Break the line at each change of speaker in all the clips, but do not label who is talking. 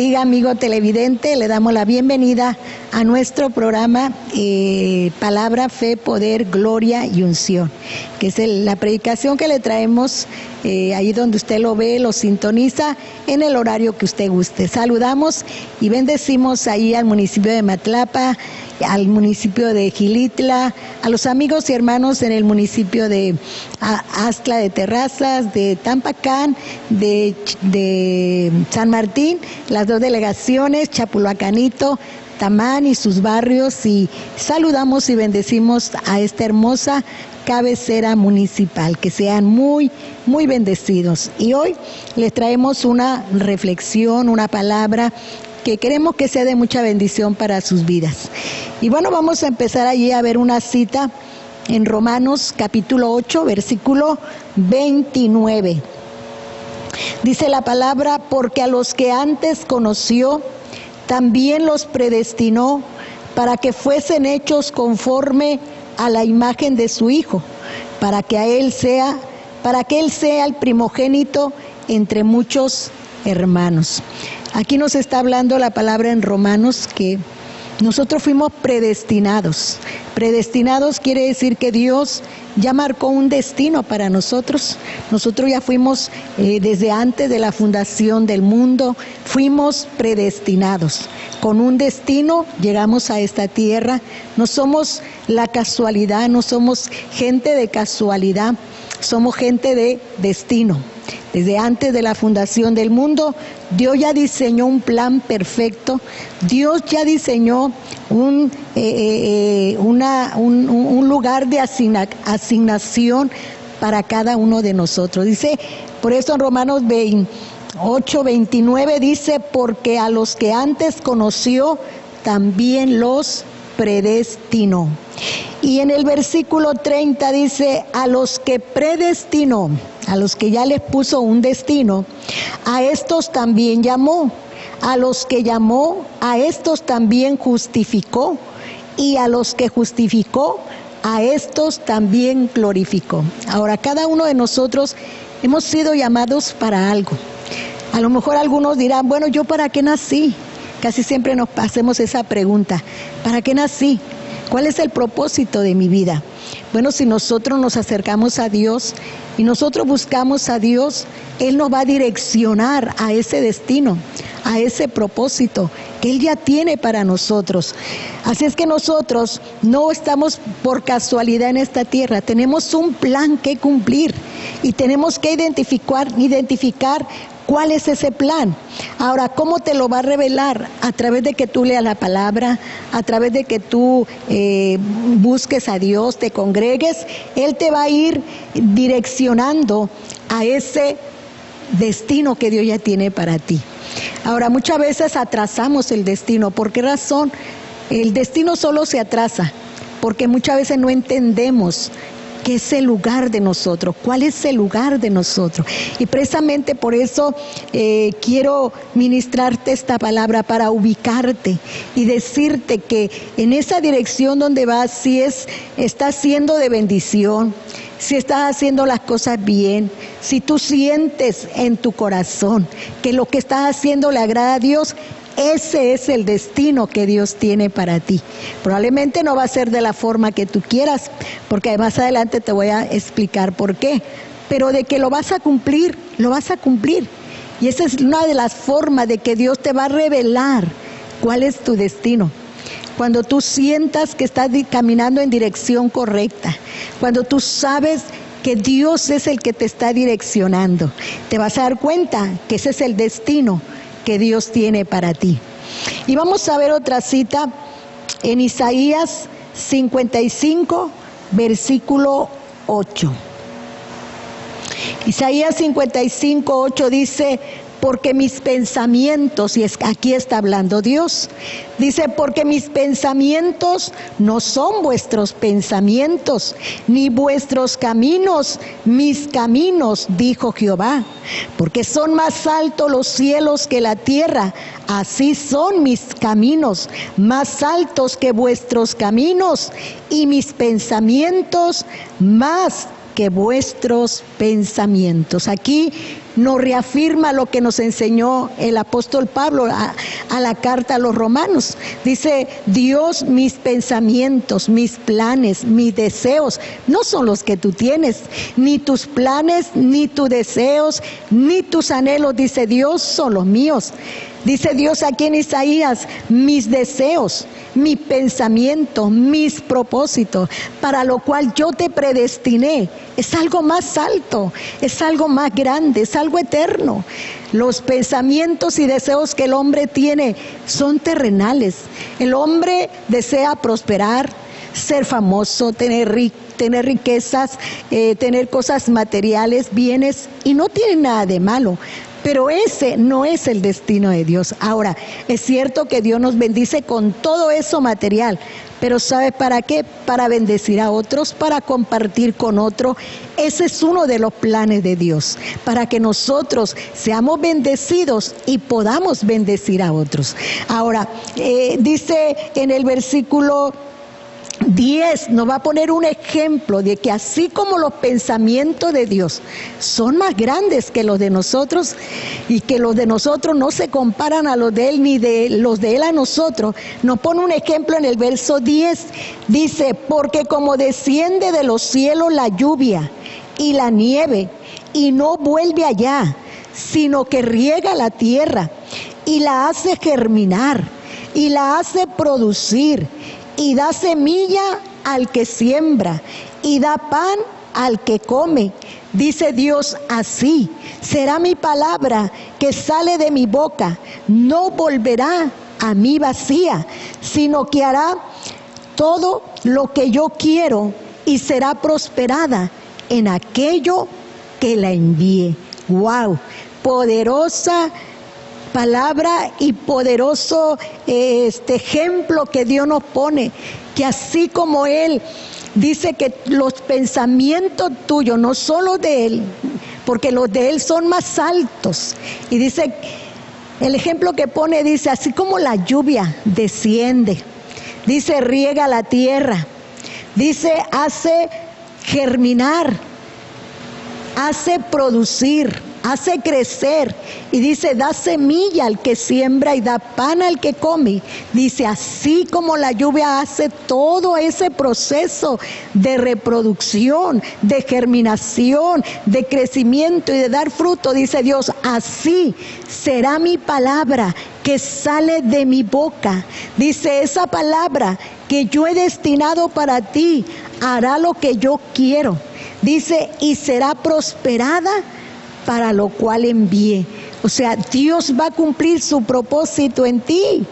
bendiga, amigo televidente. Le damos la bienvenida a nuestro programa Palabra, Fe, Poder, Gloria y Unción, que es la predicación que le traemos ahí donde usted lo ve, lo sintoniza en el horario que usted guste. Saludamos y bendecimos ahí al municipio de Matlapa, al municipio de Gilitla, a los amigos y hermanos en el municipio de Astla de Terrazas, de Tampacán, de San Martín, las dos delegaciones, Chapulhuacanito, Tamán y sus barrios, y saludamos y bendecimos a esta hermosa cabecera municipal. Que sean muy, muy bendecidos. Y hoy les traemos una reflexión, una palabra que queremos que sea de mucha bendición para sus vidas. Y bueno, vamos a empezar allí a ver una cita en Romanos capítulo 8, versículo 29. Dice la palabra: porque a los que antes conoció, también los predestinó para que fuesen hechos conforme a la imagen de su Hijo, para que Él sea el primogénito entre muchos hermanos. Aquí nos está hablando la palabra en Romanos que nosotros fuimos predestinados. Predestinados quiere decir que Dios ya marcó un destino para nosotros. Nosotros ya fuimos, desde antes de la fundación del mundo, fuimos predestinados. Con un destino llegamos a esta tierra. No somos la casualidad, no somos gente de casualidad, somos gente de destino. Desde antes de la fundación del mundo, Dios ya diseñó un plan perfecto. Dios ya diseñó un lugar de asignación para cada uno de nosotros. Dice, por eso en Romanos 8:29 dice: porque a los que antes conoció, también los predestinó. Y en el versículo 30 dice: a los que predestinó, a los que ya les puso un destino, a estos también llamó. A los que llamó, a estos también justificó. Y a los que justificó, a estos también glorificó. Ahora, cada uno de nosotros hemos sido llamados para algo. A lo mejor algunos dirán: bueno, ¿yo para qué nací? Casi siempre nos hacemos esa pregunta: ¿para qué nací? ¿Cuál es el propósito de mi vida? Bueno, si nosotros nos acercamos a Dios y nosotros buscamos a Dios, Él nos va a direccionar a ese destino, a ese propósito que Él ya tiene para nosotros. Así es que nosotros no estamos por casualidad en esta tierra, tenemos un plan que cumplir y tenemos que identificar ¿cuál es ese plan? Ahora, ¿cómo te lo va a revelar? A través de que tú leas la palabra, a través de que tú busques a Dios, te congregues. Él te va a ir direccionando a ese destino que Dios ya tiene para ti. Ahora, muchas veces atrasamos el destino. ¿Por qué razón? El destino solo se atrasa porque muchas veces no entendemos ¿qué es el lugar de nosotros? ¿Cuál es el lugar de nosotros? Y precisamente por eso quiero ministrarte esta palabra, para ubicarte y decirte que en esa dirección donde vas, si estás siendo de bendición, si estás haciendo las cosas bien, si tú sientes en tu corazón que lo que estás haciendo le agrada a Dios, ese es el destino que Dios tiene para ti. Probablemente no va a ser de la forma que tú quieras, porque más adelante te voy a explicar por qué. Pero de que lo vas a cumplir, lo vas a cumplir. Y esa es una de las formas de que Dios te va a revelar cuál es tu destino. Cuando tú sientas que estás caminando en dirección correcta, cuando tú sabes que Dios es el que te está direccionando, te vas a dar cuenta que ese es el destino que Dios tiene para ti. Y vamos a ver otra cita en Isaías 55, versículo 8. Isaías 55, 8 dice: porque mis pensamientos, y aquí está hablando Dios, dice: porque mis pensamientos no son vuestros pensamientos, ni vuestros caminos mis caminos, dijo Jehová. Porque son más altos los cielos que la tierra, así son mis caminos, más altos que vuestros caminos, y mis pensamientos más que vuestros pensamientos. Aquí nos reafirma lo que nos enseñó el apóstol Pablo a la carta a los romanos. Dice, Dios, mis pensamientos, mis planes, mis deseos, no son los que tú tienes, ni tus planes, ni tus deseos, ni tus anhelos, dice Dios, son los míos. Dice Dios aquí en Isaías, mis deseos, mis pensamientos, mis propósitos, para lo cual yo te predestiné. Es algo más alto, es algo más grande, es algo eterno. Los pensamientos y deseos que el hombre tiene son terrenales. El hombre desea prosperar, ser famoso, tener riquezas, tener cosas materiales, bienes, y no tiene nada de malo. Pero ese no es el destino de Dios. Ahora, es cierto que Dios nos bendice con todo eso material, pero ¿sabe para qué? Para bendecir a otros, para compartir con otros. Ese es uno de los planes de Dios, para que nosotros seamos bendecidos y podamos bendecir a otros. Ahora, dice en el versículo 10, nos va a poner un ejemplo de que así como los pensamientos de Dios son más grandes que los de nosotros, y que los de nosotros no se comparan a los de Él, ni de los de Él a nosotros, nos pone un ejemplo en el verso 10, dice, porque como desciende de los cielos la lluvia y la nieve, y no vuelve allá, sino que riega la tierra, y la hace germinar, y la hace producir, y da semilla al que siembra, y da pan al que come. Dice Dios, así será mi palabra que sale de mi boca. No volverá a mí vacía, sino que hará todo lo que yo quiero y será prosperada en aquello que la envíe. ¡Wow! Poderosa palabra y poderoso ejemplo que Dios nos pone, que así como Él dice que los pensamientos tuyos no son los de Él, porque los de Él son más altos, y dice, el ejemplo que pone, dice, así como la lluvia desciende, dice, riega la tierra, dice, hace germinar, hace producir, hace crecer, y dice, da semilla al que siembra y da pan al que come. Dice, así como la lluvia hace todo ese proceso de reproducción, de germinación, de crecimiento y de dar fruto, dice Dios, así será mi palabra que sale de mi boca. Dice, esa palabra que yo he destinado para ti hará lo que yo quiero. Dice, y será prosperada para lo cual envié. O sea, Dios va a cumplir su propósito en ti.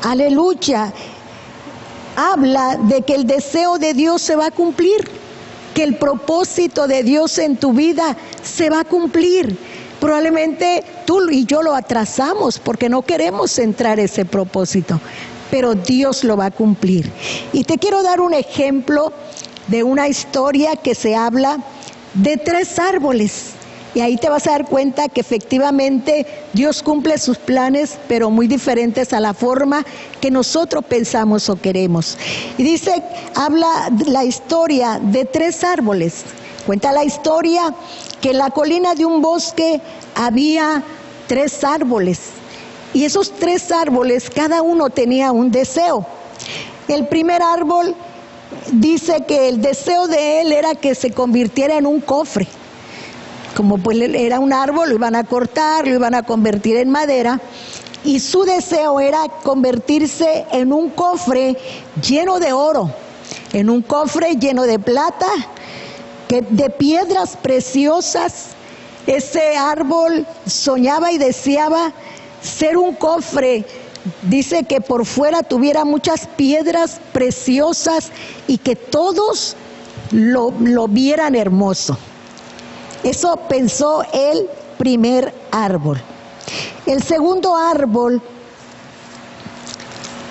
Aleluya. Habla de que el deseo de Dios se va a cumplir, que el propósito de Dios en tu vida se va a cumplir. Probablemente tú y yo lo atrasamos porque no queremos entrar ese propósito, pero Dios lo va a cumplir. Y te quiero dar un ejemplo de una historia que se habla de 3 árboles. Y ahí te vas a dar cuenta que efectivamente Dios cumple sus planes, pero muy diferentes a la forma que nosotros pensamos o queremos. Y dice, habla la historia de 3 árboles. Cuenta la historia que en la colina de un bosque había 3 árboles. Y esos 3 árboles, cada uno tenía un deseo. El primer árbol dice que el deseo de él era que se convirtiera en un cofre. Como pues era un árbol, lo iban a cortar, lo iban a convertir en madera, y su deseo era convertirse en un cofre lleno de oro, en un cofre lleno de plata, de piedras preciosas. Ese árbol soñaba y deseaba ser un cofre, dice que por fuera tuviera muchas piedras preciosas y que todos lo vieran hermoso. Eso pensó el primer árbol. El segundo árbol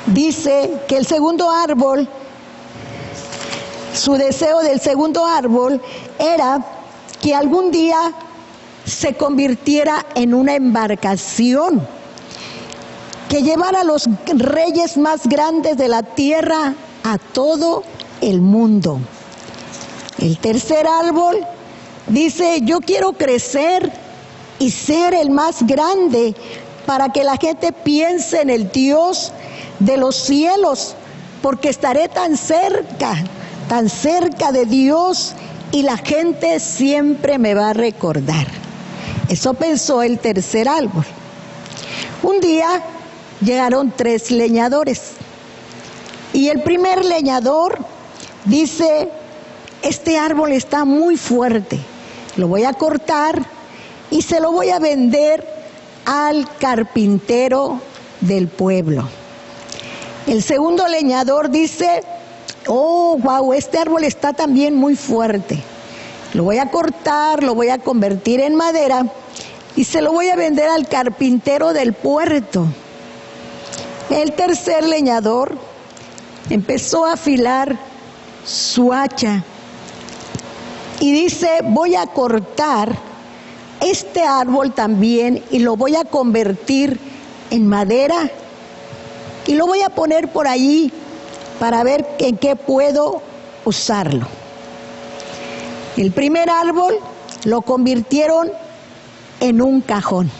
dice que el segundo árbol, su deseo del segundo árbol era que algún día se convirtiera en una embarcación que llevara a los reyes más grandes de la tierra a todo el mundo. El tercer árbol dice, yo quiero crecer y ser el más grande para que la gente piense en el Dios de los cielos, porque estaré tan cerca de Dios y la gente siempre me va a recordar. Eso pensó el tercer árbol. Un día llegaron 3 leñadores y el primer leñador dice, este árbol está muy fuerte, lo voy a cortar y se lo voy a vender al carpintero del pueblo. El segundo leñador dice, oh, wow, este árbol está también muy fuerte, lo voy a cortar, lo voy a convertir en madera y se lo voy a vender al carpintero del puerto. El tercer leñador empezó a afilar su hacha y dice, voy a cortar este árbol también y lo voy a convertir en madera y lo voy a poner por allí para ver en qué puedo usarlo. El primer árbol lo convirtieron en un cajón.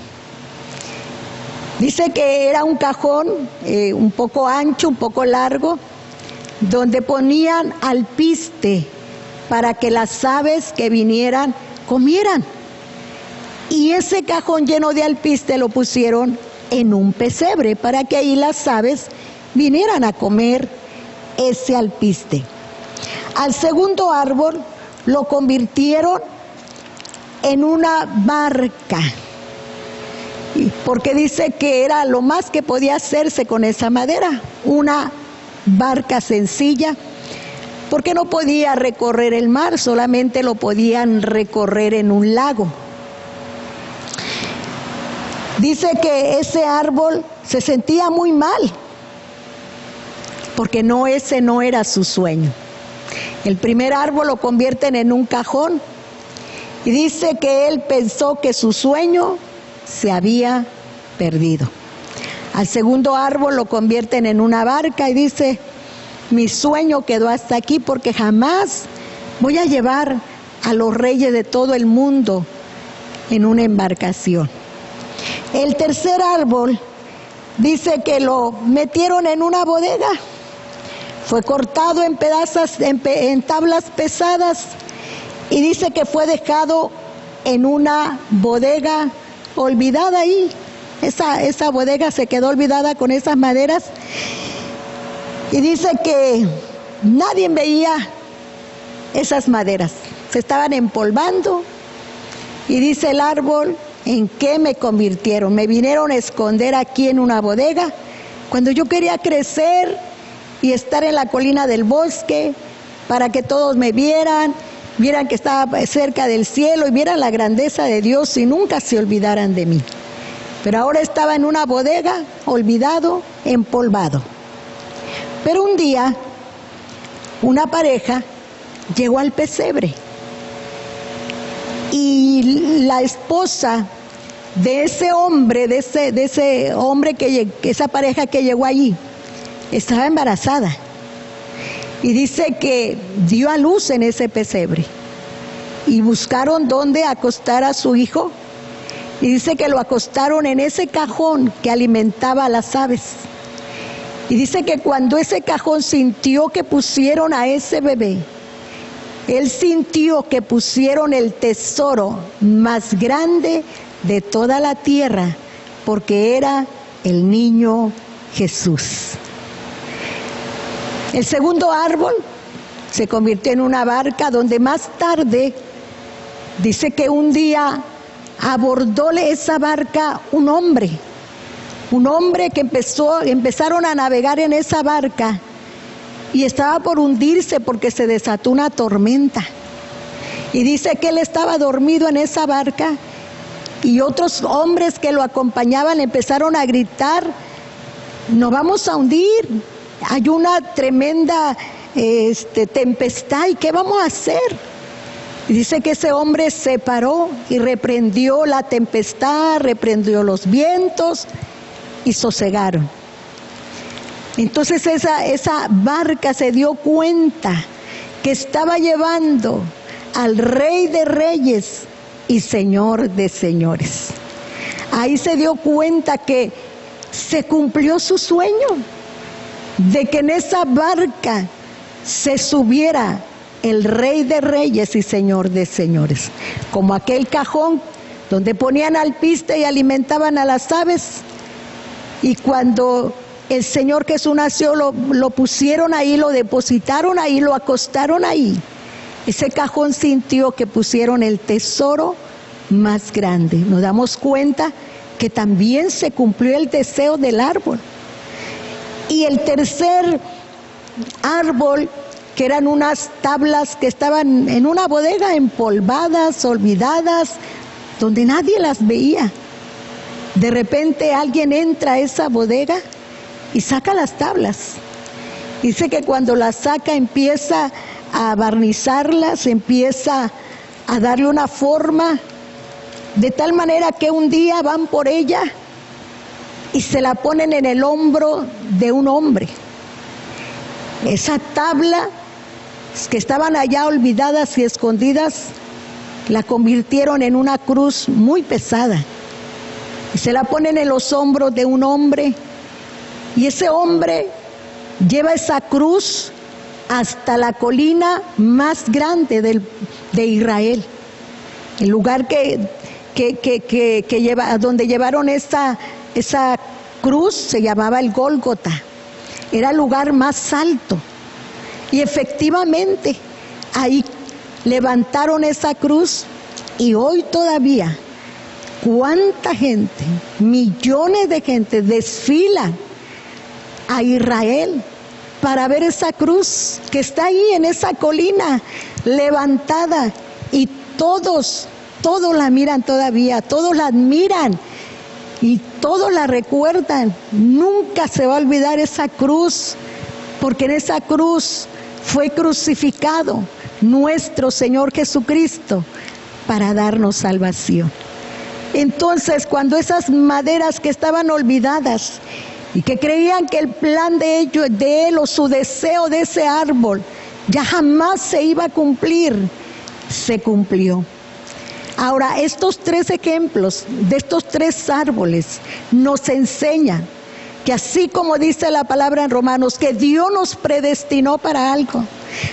Dice que era un cajón un poco ancho, un poco largo, donde ponían alpiste para que las aves que vinieran comieran. Y ese cajón lleno de alpiste lo pusieron en un pesebre para que ahí las aves vinieran a comer ese alpiste. Al segundo árbol lo convirtieron en una barca, porque dice que era lo más que podía hacerse con esa madera, una barca sencilla, porque no podía recorrer el mar, solamente lo podían recorrer en un lago. Dice que ese árbol se sentía muy mal, porque ese no era su sueño. El primer árbol lo convierten en un cajón y dice que él pensó que su sueño se había perdido. Al segundo árbol lo convierten en una barca y dice, mi sueño quedó hasta aquí porque jamás voy a llevar a los reyes de todo el mundo en una embarcación. El tercer árbol dice que lo metieron en una bodega. Fue cortado en pedazos, en tablas pesadas, y dice que fue dejado en una bodega olvidada ahí. Esa bodega se quedó olvidada con esas maderas, y dice que nadie veía esas maderas, se estaban empolvando, y dice el árbol, ¿en qué me convirtieron? Me vinieron a esconder aquí en una bodega, cuando yo quería crecer y estar en la colina del bosque, para que todos me vieran que estaba cerca del cielo y vieran la grandeza de Dios y nunca se olvidaran de mí. Pero ahora estaba en una bodega, olvidado, empolvado. Pero un día, una pareja llegó al pesebre y la esposa de ese hombre, esa pareja que llegó allí, estaba embarazada. Y dice que dio a luz en ese pesebre. Y buscaron dónde acostar a su hijo. Y dice que lo acostaron en ese cajón que alimentaba a las aves. Y dice que cuando ese cajón sintió que pusieron a ese bebé, él sintió que pusieron el tesoro más grande de toda la tierra, porque era el niño Jesús. El segundo árbol se convirtió en una barca donde más tarde dice que un día abordó esa barca un hombre que empezaron a navegar en esa barca y estaba por hundirse porque se desató una tormenta. Y dice que él estaba dormido en esa barca y otros hombres que lo acompañaban empezaron a gritar, nos vamos a hundir, hay una tremenda tempestad, ¿y qué vamos a hacer? Y dice que ese hombre se paró y reprendió la tempestad, reprendió los vientos y sosegaron. Entonces esa barca se dio cuenta que estaba llevando al Rey de Reyes y Señor de Señores. Ahí se dio cuenta que se cumplió su sueño de que en esa barca se subiera el Rey de Reyes y Señor de Señores, como aquel cajón donde ponían alpiste y alimentaban a las aves. Y cuando el Señor Jesús nació, lo pusieron ahí, lo depositaron ahí, lo acostaron ahí. Ese cajón sintió que pusieron el tesoro más grande. Nos damos cuenta que también se cumplió el deseo del árbol. Y el tercer árbol, que eran unas tablas que estaban en una bodega empolvadas, olvidadas, donde nadie las veía. De repente alguien entra a esa bodega y saca las tablas. Dice que cuando las saca empieza a barnizarlas, empieza a darle una forma, de tal manera que un día van por ella y se la ponen en el hombro de un hombre. Esa tabla que estaban allá olvidadas y escondidas, la convirtieron en una cruz muy pesada. Y se la ponen en los hombros de un hombre. Y ese hombre lleva esa cruz hasta la colina más grande de Israel. El lugar donde llevaron esa cruz se llamaba el Gólgota. Era el lugar más alto. Y efectivamente, ahí levantaron esa cruz. Y hoy todavía, ¿cuánta gente? Millones de gente desfilan a Israel para ver esa cruz que está ahí en esa colina levantada. Y todos la miran todavía, todos la admiran y todos la recuerdan. Nunca se va a olvidar esa cruz, porque en esa cruz fue crucificado nuestro Señor Jesucristo para darnos salvación. Entonces, cuando esas maderas que estaban olvidadas y que creían que el plan de él o su deseo de ese árbol ya jamás se iba a cumplir, se cumplió. Ahora, estos tres ejemplos de estos tres árboles nos enseñan que así como dice la palabra en Romanos, que Dios nos predestinó para algo.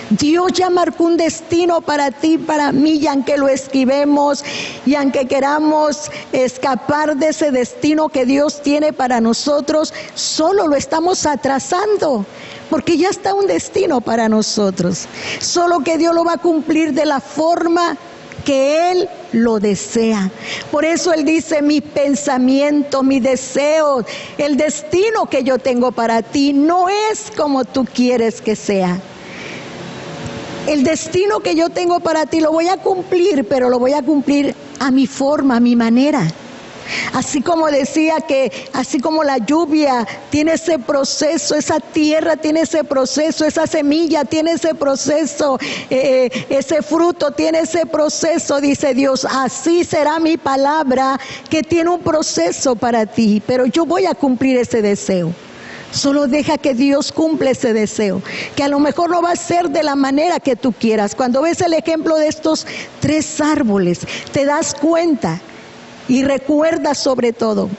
Dios ya marcó un destino para ti, para mí, y aunque lo esquivemos y aunque queramos escapar de ese destino que Dios tiene para nosotros, solo lo estamos atrasando, porque ya está un destino para nosotros. Solo que Dios lo va a cumplir de la forma que Él lo desea. Por eso Él dice: mi pensamiento, mi deseo, el destino que yo tengo para ti no es como tú quieres que sea. El destino que yo tengo para ti lo voy a cumplir, pero lo voy a cumplir a mi forma, a mi manera. Así como decía que, así como la lluvia tiene ese proceso, esa tierra tiene ese proceso, esa semilla tiene ese proceso, ese fruto tiene ese proceso, dice Dios, así será mi palabra que tiene un proceso para ti, pero yo voy a cumplir ese deseo. Solo deja que Dios cumpla ese deseo, que a lo mejor no va a ser de la manera que tú quieras. Cuando ves el ejemplo de estos tres árboles, te das cuenta y recuerda sobre todo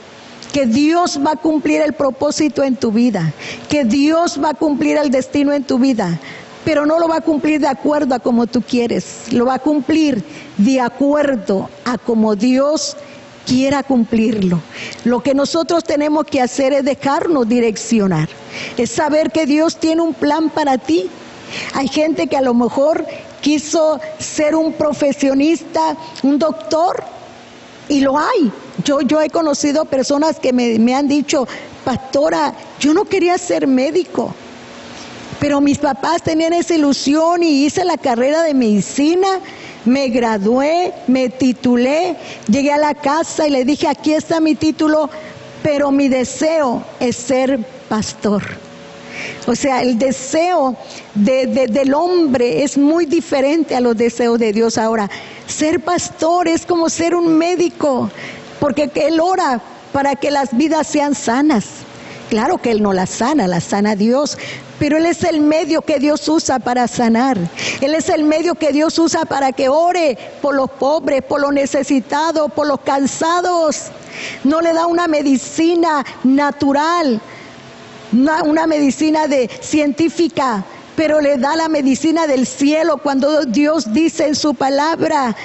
que Dios va a cumplir el propósito en tu vida, que Dios va a cumplir el destino en tu vida, pero no lo va a cumplir de acuerdo a como tú quieres, lo va a cumplir de acuerdo a como Dios quiera cumplirlo. Lo que nosotros tenemos que hacer es dejarnos direccionar, es saber que Dios tiene un plan para ti. Hay gente que a lo mejor quiso ser un profesionista, un doctor, y lo hay. Yo he conocido personas que me han dicho: pastora, yo no quería ser médico, pero mis papás tenían esa ilusión y hice la carrera de medicina, me gradué, me titulé, llegué a la casa y le dije: aquí está mi título, pero mi deseo es ser pastor. O sea, el deseo del hombre es muy diferente a los deseos de Dios. Ahora, ser pastor es como ser un médico, porque Él ora para que las vidas sean sanas, Claro que Él no la sana Dios, pero Él es el medio que Dios usa para sanar. Él es el medio que Dios usa para que ore por los pobres, por los necesitados, por los cansados. No le da una medicina natural, una medicina científica, pero le da la medicina del cielo cuando Dios dice en su palabra: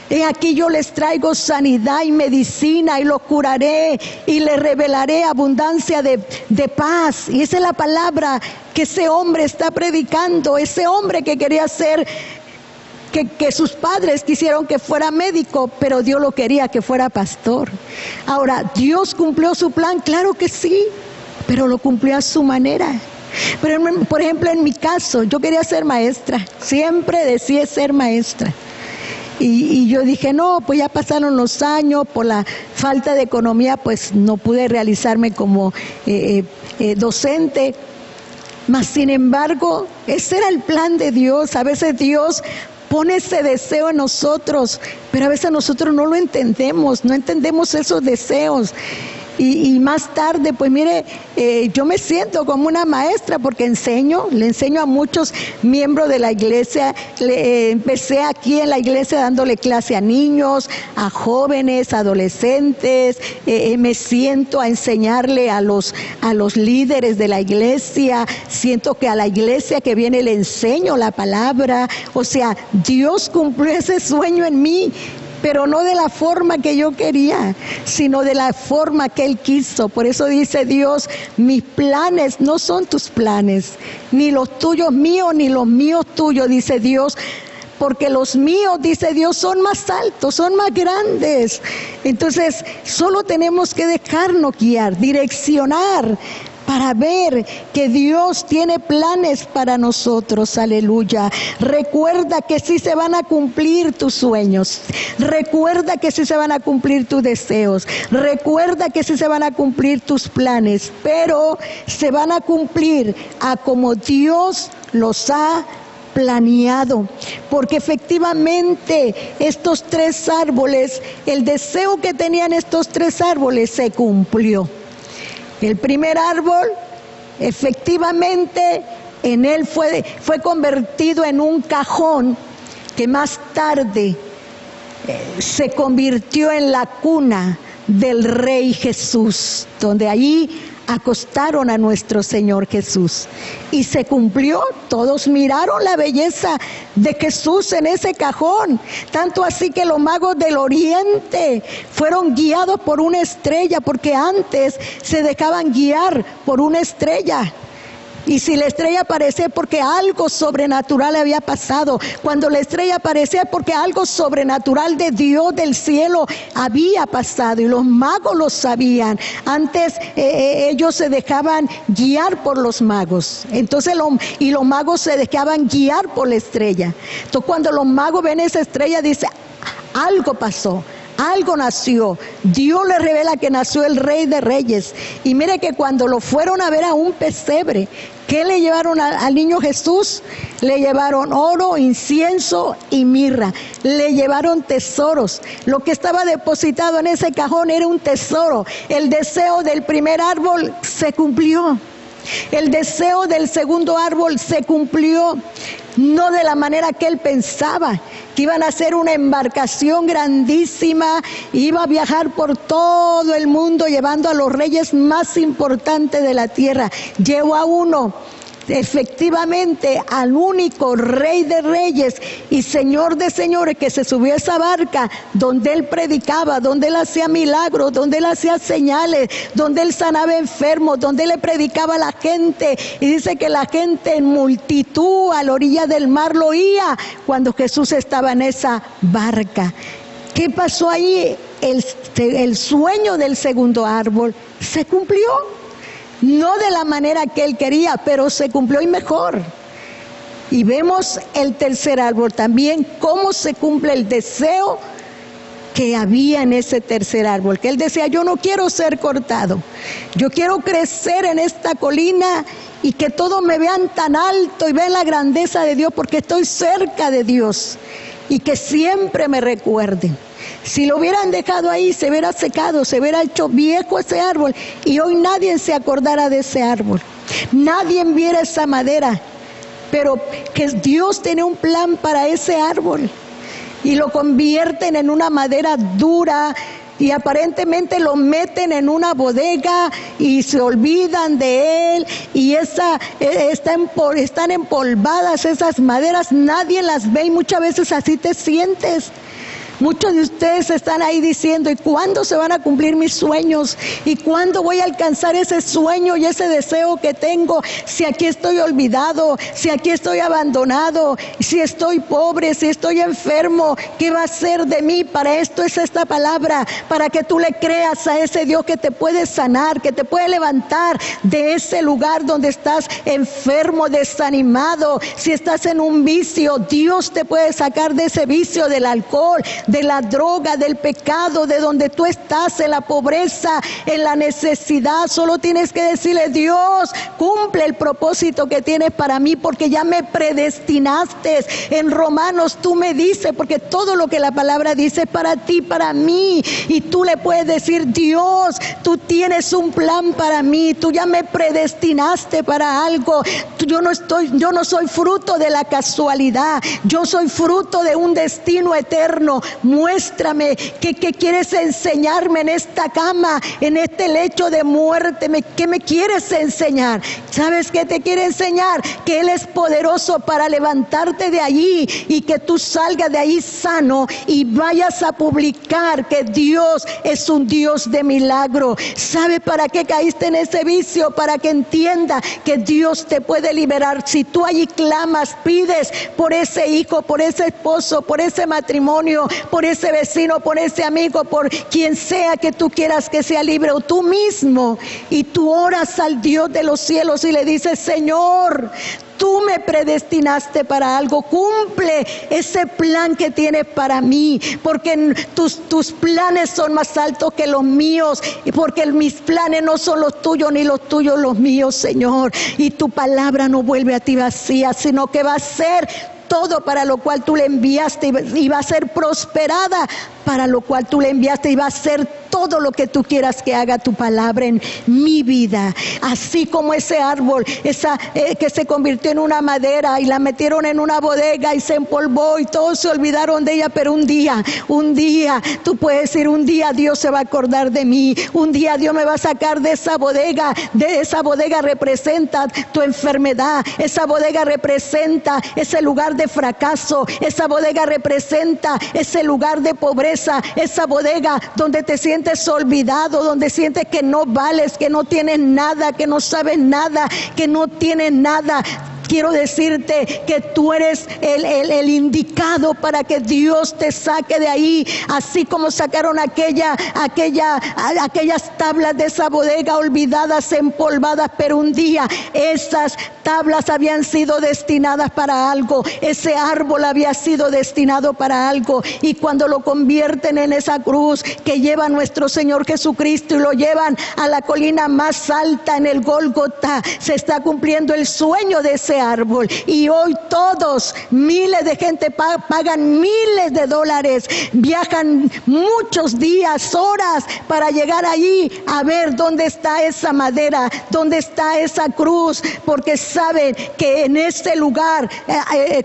he aquí yo les traigo sanidad y medicina, y los curaré y les revelaré abundancia de paz. Y esa es la palabra que ese hombre está predicando, ese hombre que quería ser, que sus padres quisieron que fuera médico, pero Dios lo quería que fuera pastor. Ahora, ¿Dios cumplió su plan? Claro que sí, pero lo cumplió a su manera. Pero, por ejemplo, en mi caso, yo quería ser maestra, siempre deseé ser maestra. Y yo dije, no, pues ya pasaron los años, por la falta de economía, pues no pude realizarme como docente. Mas, sin embargo, ese era el plan de Dios. A veces Dios pone ese deseo en nosotros, pero a veces nosotros no lo entendemos, no entendemos esos deseos. Y más tarde, pues mire, yo me siento como una maestra porque le enseño a muchos miembros de la iglesia. Empecé aquí en la iglesia dándole clase a niños, a jóvenes, adolescentes. Me siento a enseñarle a los líderes de la iglesia. Siento que a la iglesia que viene le enseño la palabra. O sea, Dios cumplió ese sueño en mí, pero no de la forma que yo quería, sino de la forma que Él quiso. Por eso dice Dios: mis planes no son tus planes, ni los tuyos míos, ni los míos tuyos, dice Dios. Porque los míos, dice Dios, son más altos, son más grandes. Entonces, solo tenemos que dejarnos guiar, direccionar, para ver que Dios tiene planes para nosotros. Aleluya. Recuerda que sí se van a cumplir tus sueños. Recuerda que sí se van a cumplir tus deseos. Recuerda que sí se van a cumplir tus planes, pero se van a cumplir a como Dios los ha planeado, porque efectivamente estos 3 árboles, el deseo que tenían estos 3 árboles se cumplió. El primer árbol, efectivamente, en él fue convertido en un cajón que más tarde se convirtió en la cuna del Rey Jesús, donde allí acostaron a nuestro Señor Jesús. Y se cumplió, todos miraron la belleza de Jesús en ese cajón, tanto así que los magos del oriente fueron guiados por una estrella, porque antes se dejaban guiar por una estrella. Y si la estrella aparecía, porque algo sobrenatural había pasado. Cuando la estrella aparecía, porque algo sobrenatural de Dios del cielo había pasado, y los magos lo sabían. Antes ellos se dejaban guiar por los magos. Entonces los magos se dejaban guiar por la estrella. Entonces, cuando los magos ven esa estrella, dicen: algo pasó, algo nació. Dios le revela que nació el Rey de Reyes. Y mire que cuando lo fueron a ver a un pesebre, ¿qué le llevaron al niño Jesús? Le llevaron oro, incienso y mirra. Le llevaron tesoros. Lo que estaba depositado en ese cajón era un tesoro. El deseo del primer árbol se cumplió. El deseo del segundo árbol se cumplió, no de la manera que él pensaba, que iban a hacer una embarcación grandísima, iba a viajar por todo el mundo llevando a los reyes más importantes de la tierra. Llevó a uno, efectivamente, al único Rey de Reyes y Señor de Señores, que se subió a esa barca donde él predicaba, donde él hacía milagros, donde él hacía señales, donde él sanaba enfermos, donde él le predicaba a la gente. Y dice que la gente en multitud a la orilla del mar lo oía cuando Jesús estaba en esa barca. ¿Qué pasó ahí? El sueño del segundo árbol se cumplió. No de la manera que él quería, pero se cumplió y mejor. Y vemos el tercer árbol también, cómo se cumple el deseo que había en ese tercer árbol. Que él decía: yo no quiero ser cortado, yo quiero crecer en esta colina y que todos me vean tan alto y vean la grandeza de Dios, porque estoy cerca de Dios, y que siempre me recuerden. Si lo hubieran dejado ahí, se hubiera secado, se hubiera hecho viejo ese árbol y hoy nadie se acordara de ese árbol. Nadie viera esa madera, pero que Dios tiene un plan para ese árbol y lo convierten en una madera dura y aparentemente lo meten en una bodega y se olvidan de él y están empolvadas esas maderas, nadie las ve y muchas veces así te sientes. Muchos de ustedes están ahí diciendo, ¿y cuándo se van a cumplir mis sueños? ¿Y cuándo voy a alcanzar ese sueño y ese deseo que tengo? Si aquí estoy olvidado, si aquí estoy abandonado, si estoy pobre, si estoy enfermo, ¿qué va a ser de mí? Para esto es esta palabra, para que tú le creas a ese Dios que te puede sanar, que te puede levantar de ese lugar donde estás enfermo, desanimado. Si estás en un vicio, Dios te puede sacar de ese vicio, del alcohol, de la droga, del pecado, de donde tú estás, en la pobreza, en la necesidad. Solo tienes que decirle, Dios, cumple el propósito que tienes para mí, porque ya me predestinaste. En Romanos tú me dices, porque todo lo que la palabra dice es para ti, para mí, y tú le puedes decir, Dios, tú tienes un plan para mí, tú ya me predestinaste para algo. Yo no soy fruto de la casualidad, yo soy fruto de un destino eterno. Muéstrame qué quieres enseñarme en esta cama, en este lecho de muerte. ¿Qué me quieres enseñar? ¿Sabes qué te quiere enseñar? Que Él es poderoso para levantarte de allí y que tú salgas de ahí sano y vayas a publicar que Dios es un Dios de milagro. ¿Sabes para qué caíste en ese vicio? Para que entienda que Dios te puede liberar. Si tú allí clamas, pides por ese hijo, por ese esposo, por ese matrimonio, por ese vecino, por ese amigo, por quien sea que tú quieras que sea libre, o tú mismo, y tú oras al Dios de los cielos y le dices, Señor, tú me predestinaste para algo, cumple ese plan que tienes para mí, porque tus planes son más altos que los míos, y porque mis planes no son los tuyos, ni los tuyos los míos, Señor. Y tu palabra no vuelve a ti vacía, sino que va a ser todo para lo cual tú le enviaste, y va a ser prosperada para lo cual tú le enviaste, y va a ser todo lo que tú quieras que haga tu palabra en mi vida. Así como ese árbol, que se convirtió en una madera y la metieron en una bodega y se empolvó y todos se olvidaron de ella, pero un día, tú puedes decir, un día Dios se va a acordar de mí, un día Dios me va a sacar de esa bodega. De esa bodega representa tu enfermedad, esa bodega representa ese lugar de fracaso, esa bodega representa ese lugar de pobreza, esa bodega donde te sientes olvidado, donde sientes que no vales, que no tienes nada, que no sabes nada, que no tienes nada. Quiero decirte que tú eres el indicado para que Dios te saque de ahí, así como sacaron aquellas tablas de esa bodega olvidadas, empolvadas, pero un día esas tablas habían sido destinadas para algo, ese árbol había sido destinado para algo, y cuando lo convierten en esa cruz que lleva nuestro Señor Jesucristo y lo llevan a la colina más alta, en el Gólgota, se está cumpliendo el sueño de ese árbol. Y hoy todos, miles de gente pagan miles de dólares, viajan muchos días, horas para llegar allí a ver dónde está esa madera, dónde está esa cruz, porque saben que en ese lugar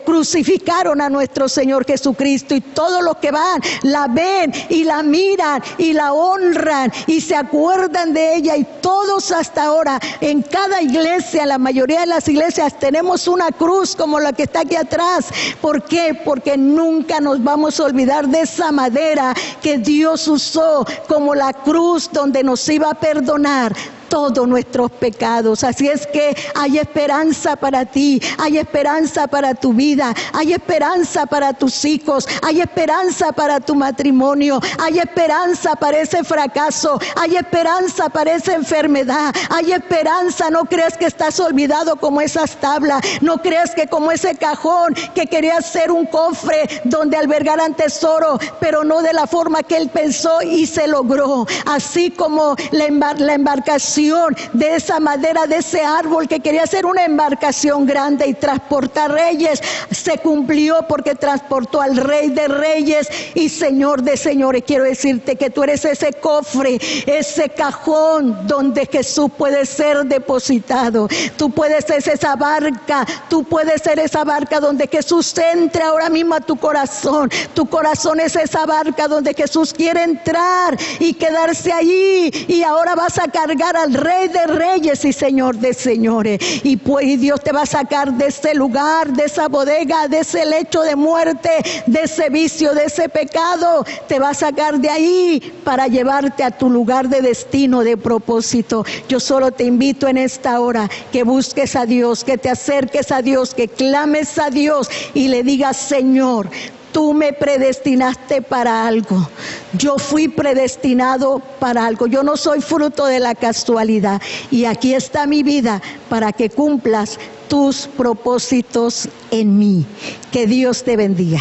crucificaron a nuestro Señor Jesucristo, y todos los que van la ven y la miran y la honran y se acuerdan de ella. Y todos hasta ahora, en cada iglesia, la mayoría de las iglesias, tenemos una cruz como la que está aquí atrás. ¿Por qué? Porque nunca nos vamos a olvidar de esa madera que Dios usó como la cruz donde nos iba a perdonar todos nuestros pecados. Así es que hay esperanza para ti, hay esperanza para tu vida, hay esperanza para tus hijos, hay esperanza para tu matrimonio, hay esperanza para ese fracaso, hay esperanza para esa enfermedad, hay esperanza. No creas que estás olvidado como esas tablas, no creas que como ese cajón que quería ser un cofre donde albergaran tesoro, pero no de la forma que él pensó y se logró. Así como la embarcación porción de esa madera, de ese árbol que quería hacer una embarcación grande y transportar reyes, se cumplió porque transportó al Rey de Reyes y Señor de Señores. Quiero decirte que tú eres ese cofre, ese cajón donde Jesús puede ser depositado. Tú puedes ser esa barca, tú puedes ser esa barca donde Jesús entre ahora mismo a tu corazón. Tu corazón es esa barca donde Jesús quiere entrar y quedarse allí, y ahora vas a cargar al Rey de Reyes y Señor de Señores, y Dios te va a sacar de ese lugar, de esa bodega, de ese lecho de muerte, de ese vicio, de ese pecado. Te va a sacar de ahí para llevarte a tu lugar de destino, de propósito. Yo solo te invito en esta hora que busques a Dios, que te acerques a Dios, que clames a Dios y le digas: Señor, tú me predestinaste para algo. Yo fui predestinado para algo. Yo no soy fruto de la casualidad. Y aquí está mi vida para que cumplas tus propósitos en mí. Que Dios te bendiga.